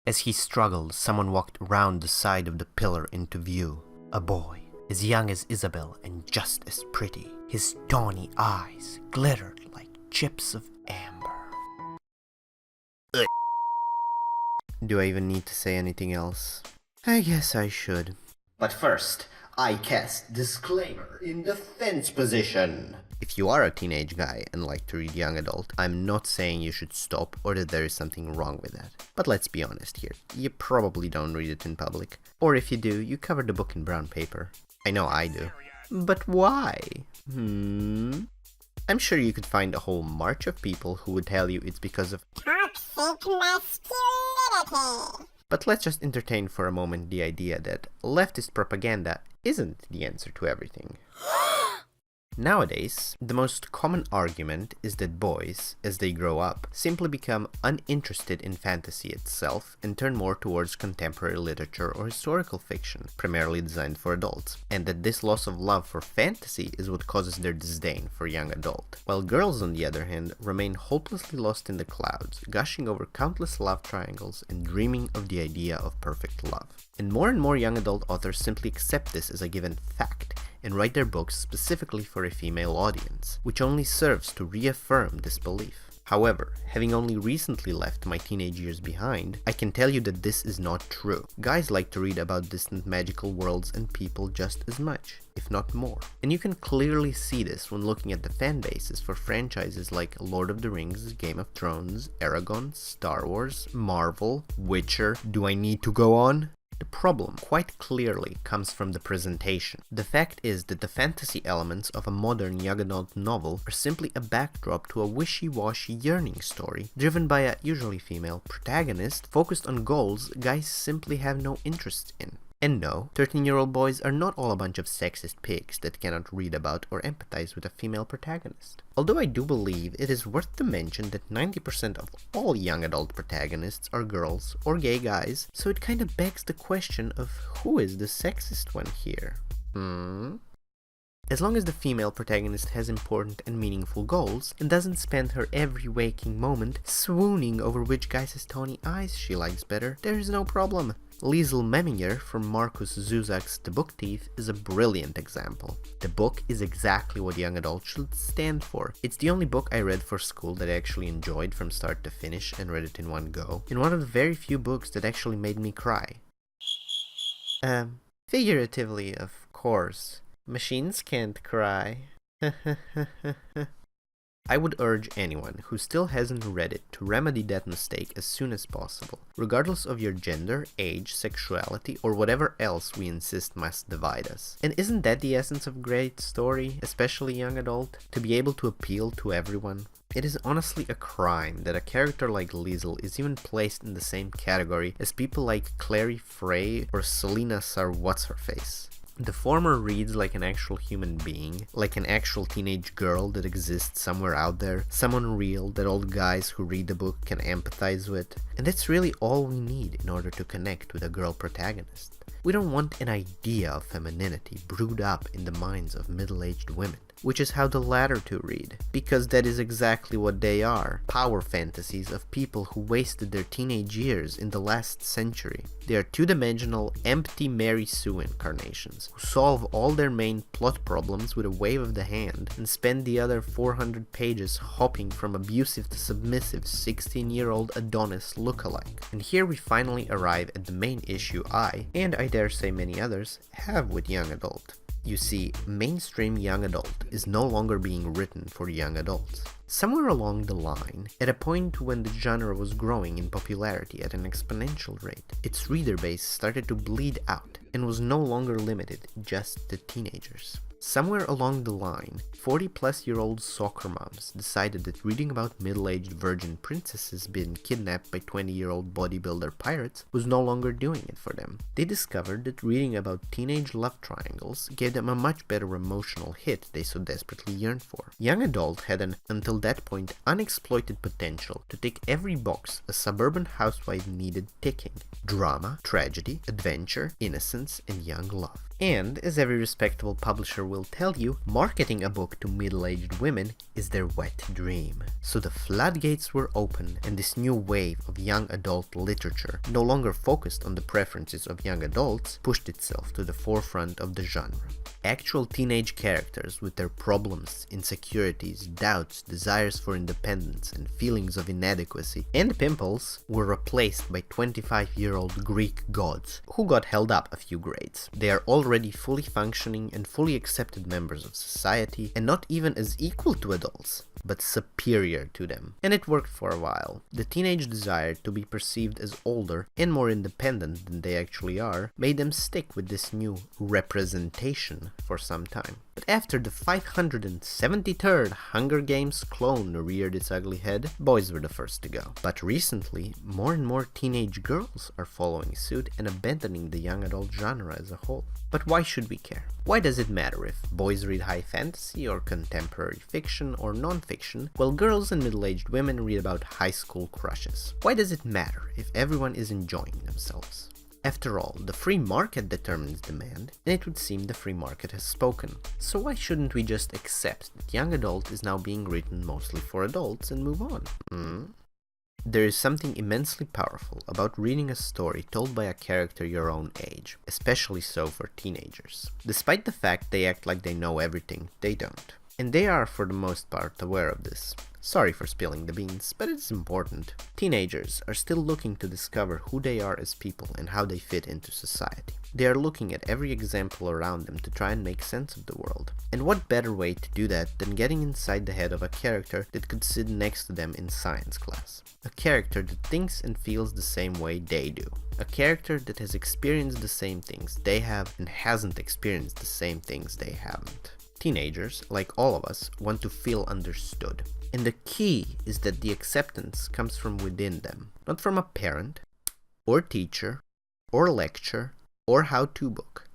As he struggled, someone walked around the side of the pillar into view. A boy, as young as Isabel and just as pretty. His tawny eyes glittered like chips of amber. Do I even need to say anything else? I guess I should. But first, I cast disclaimer in defense position. If you are a teenage guy and like to read young adult, I'm not saying you should stop or that there is something wrong with that. But let's be honest here, you probably don't read it in public. Or if you do, you cover the book in brown paper. I know I do. But why? I'm sure you could find a whole march of people who would tell you it's because of toxic masculinity. But let's just entertain for a moment the idea that leftist propaganda isn't the answer to everything. Nowadays, the most common argument is that boys, as they grow up, simply become uninterested in fantasy itself and turn more towards contemporary literature or historical fiction, primarily designed for adults, and that this loss of love for fantasy is what causes their disdain for young adult. While girls, on the other hand, remain hopelessly lost in the clouds, gushing over countless love triangles and dreaming of the idea of perfect love. And more young adult authors simply accept this as a given fact, and write their books specifically for a female audience, which only serves to reaffirm this belief. However, having only recently left my teenage years behind, I can tell you that this is not true. Guys like to read about distant magical worlds and people just as much, if not more. And you can clearly see this when looking at the fan bases for franchises like Lord of the Rings, Game of Thrones, Eragon, Star Wars, Marvel, Witcher. Do I need to go on? The problem, quite clearly, comes from the presentation. The fact is that the fantasy elements of a modern young adult novel are simply a backdrop to a wishy-washy yearning story, driven by a, usually female, protagonist focused on goals guys simply have no interest in. And no, 13-year-old boys are not all a bunch of sexist pigs that cannot read about or empathize with a female protagonist. Although I do believe it is worth to mention that 90% of all young adult protagonists are girls or gay guys, so it kinda begs the question of who is the sexist one here? As long as the female protagonist has important and meaningful goals, and doesn't spend her every waking moment swooning over which guy's tawny eyes she likes better, there is no problem. Liesl Meminger from Markus Zusak's The Book Thief is a brilliant example. The book is exactly what young adults should stand for. It's the only book I read for school that I actually enjoyed from start to finish and read it in one go, and one of the very few books that actually made me cry. Figuratively, of course. Machines can't cry. I would urge anyone who still hasn't read it to remedy that mistake as soon as possible, regardless of your gender, age, sexuality, or whatever else we insist must divide us. And isn't that the essence of great story, especially young adult? To be able to appeal to everyone? It is honestly a crime that a character like Liesl is even placed in the same category as people like Clary Frey or Selena Sar-What's-Her-Face. The former reads like an actual human being, like an actual teenage girl that exists somewhere out there, someone real that old guys who read the book can empathize with, and that's really all we need in order to connect with a girl protagonist. We don't want an idea of femininity brewed up in the minds of middle-aged women, which is how the latter two read, because that is exactly what they are, power fantasies of people who wasted their teenage years in the last century. They are two-dimensional, empty Mary Sue incarnations, who solve all their main plot problems with a wave of the hand, and spend the other 400 pages hopping from abusive to submissive 16-year-old Adonis lookalike. And here we finally arrive at the main issue I, and I dare say many others, have with young adult. You see, mainstream young adult is no longer being written for young adults. Somewhere along the line, at a point when the genre was growing in popularity at an exponential rate, its reader base started to bleed out and was no longer limited just to teenagers. Somewhere along the line, 40-plus-year-old soccer moms decided that reading about middle-aged virgin princesses being kidnapped by 20-year-old bodybuilder pirates was no longer doing it for them. They discovered that reading about teenage love triangles gave them a much better emotional hit they so desperately yearned for. Young adult had an, until that point, unexploited potential to tick every box a suburban housewife needed ticking: drama, tragedy, adventure, innocence, and young love. And, as every respectable publisher will tell you, marketing a book to middle-aged women is their wet dream. So the floodgates were open, and this new wave of young adult literature, no longer focused on the preferences of young adults, pushed itself to the forefront of the genre. Actual teenage characters with their problems, insecurities, doubts, desires for independence, and feelings of inadequacy, and pimples, were replaced by 25-year-old Greek gods, who got held up a few grades. They are already fully functioning and fully accepted members of society, and not even as equal to adults, but superior to them. And it worked for a while. The teenage desire to be perceived as older and more independent than they actually are made them stick with this new representation for some time. But after the 573rd Hunger Games clone reared its ugly head, boys were the first to go. But recently, more and more teenage girls are following suit and abandoning the young adult genre as a whole. But why should we care? Why does it matter if boys read high fantasy or contemporary fiction or non-fiction, while girls and middle-aged women read about high school crushes? Why does it matter if everyone is enjoying themselves? After all, the free market determines demand, and it would seem the free market has spoken. So why shouldn't we just accept that young adult is now being written mostly for adults and move on? There is something immensely powerful about reading a story told by a character your own age, especially so for teenagers. Despite the fact they act like they know everything, they don't. And they are for the most part aware of this. Sorry for spilling the beans, but it's important. Teenagers are still looking to discover who they are as people and how they fit into society. They are looking at every example around them to try and make sense of the world. And what better way to do that than getting inside the head of a character that could sit next to them in science class? A character that thinks and feels the same way they do. A character that has experienced the same things they have and hasn't experienced the same things they haven't. Teenagers, like all of us, want to feel understood. And the key is that the acceptance comes from within them, not from a parent, or teacher, or lecture, or how-to book.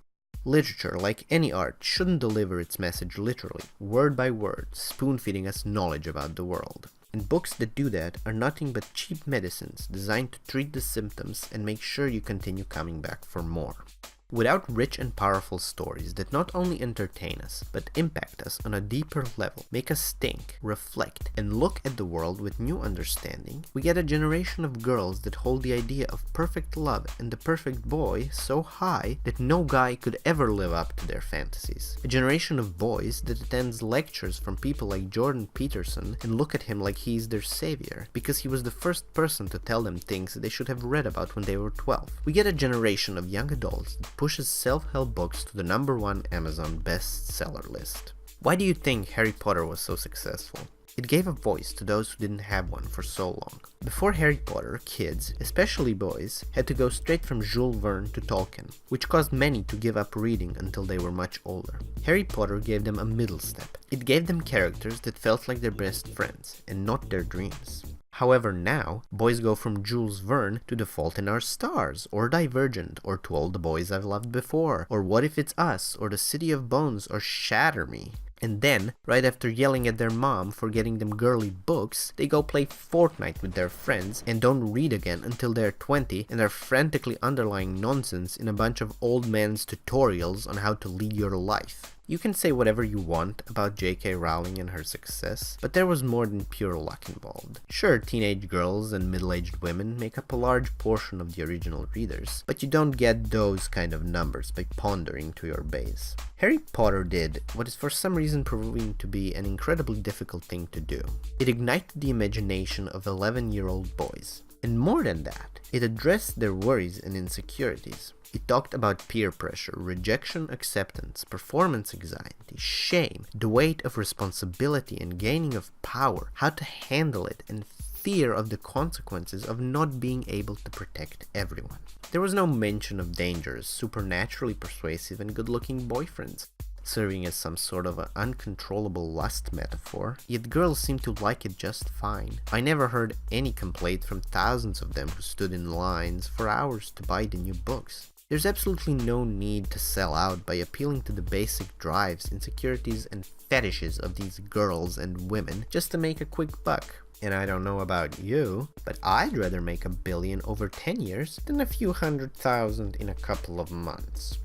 Literature, like any art, shouldn't deliver its message literally, word by word, spoon-feeding us knowledge about the world. And books that do that are nothing but cheap medicines designed to treat the symptoms and make sure you continue coming back for more. Without rich and powerful stories that not only entertain us, but impact us on a deeper level, make us think, reflect, and look at the world with new understanding, we get a generation of girls that hold the idea of perfect love and the perfect boy so high that no guy could ever live up to their fantasies. A generation of boys that attends lectures from people like Jordan Peterson and look at him like he's their savior, because he was the first person to tell them things they should have read about when they were 12. We get a generation of young adults that pushes self-help books to the #1 Amazon bestseller list. Why do you think Harry Potter was so successful? It gave a voice to those who didn't have one for so long. Before Harry Potter, kids, especially boys, had to go straight from Jules Verne to Tolkien, which caused many to give up reading until they were much older. Harry Potter gave them a middle step. It gave them characters that felt like their best friends, and not their dreams. However, now, boys go from Jules Verne to The Fault in Our Stars, or Divergent, or To All the Boys I've Loved Before, or What If It's Us, or The City of Bones, or Shatter Me. And then, right after yelling at their mom for getting them girly books, they go play Fortnite with their friends and don't read again until they're 20 and are frantically underlying nonsense in a bunch of old man's tutorials on how to lead your life. You can say whatever you want about J.K. Rowling and her success, but there was more than pure luck involved. Sure, teenage girls and middle-aged women make up a large portion of the original readers, but you don't get those kind of numbers by pandering to your base. Harry Potter did what is for some reason proving to be an incredibly difficult thing to do. It ignited the imagination of 11-year-old boys. And more than that, it addressed their worries and insecurities. It talked about peer pressure, rejection, acceptance, performance anxiety, shame, the weight of responsibility and gaining of power, how to handle it, and fear of the consequences of not being able to protect everyone. There was no mention of dangers, supernaturally persuasive and good-looking boyfriends, serving as some sort of an uncontrollable lust metaphor, yet girls seemed to like it just fine. I never heard any complaint from thousands of them who stood in lines for hours to buy the new books. There's absolutely no need to sell out by appealing to the basic drives, insecurities, and fetishes of these girls and women just to make a quick buck. And I don't know about you, but I'd rather make $1 billion over 10 years than a few 100,000 in a couple of months.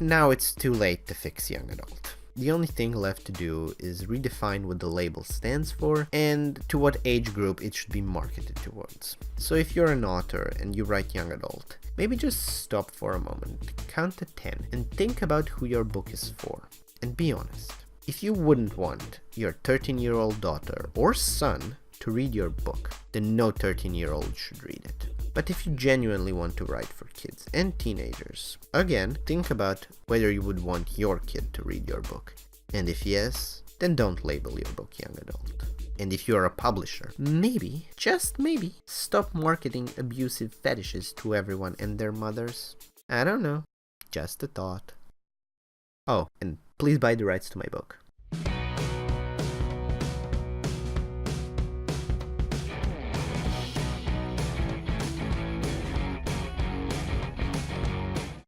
now it's too late to fix young adult. The only thing left to do is redefine what the label stands for and to what age group it should be marketed towards. So if you're an author and you write young adult, maybe just stop for a moment, count to 10, and think about who your book is for. And be honest. If you wouldn't want your 13-year-old daughter or son to read your book, then no 13-year-old should read it. But if you genuinely want to write for kids and teenagers, again, think about whether you would want your kid to read your book. And if yes, then don't label your book young adult. And if you're a publisher, maybe, just maybe, stop marketing abusive fetishes to everyone and their mothers. I don't know. Just a thought. Oh, and please buy the rights to my book.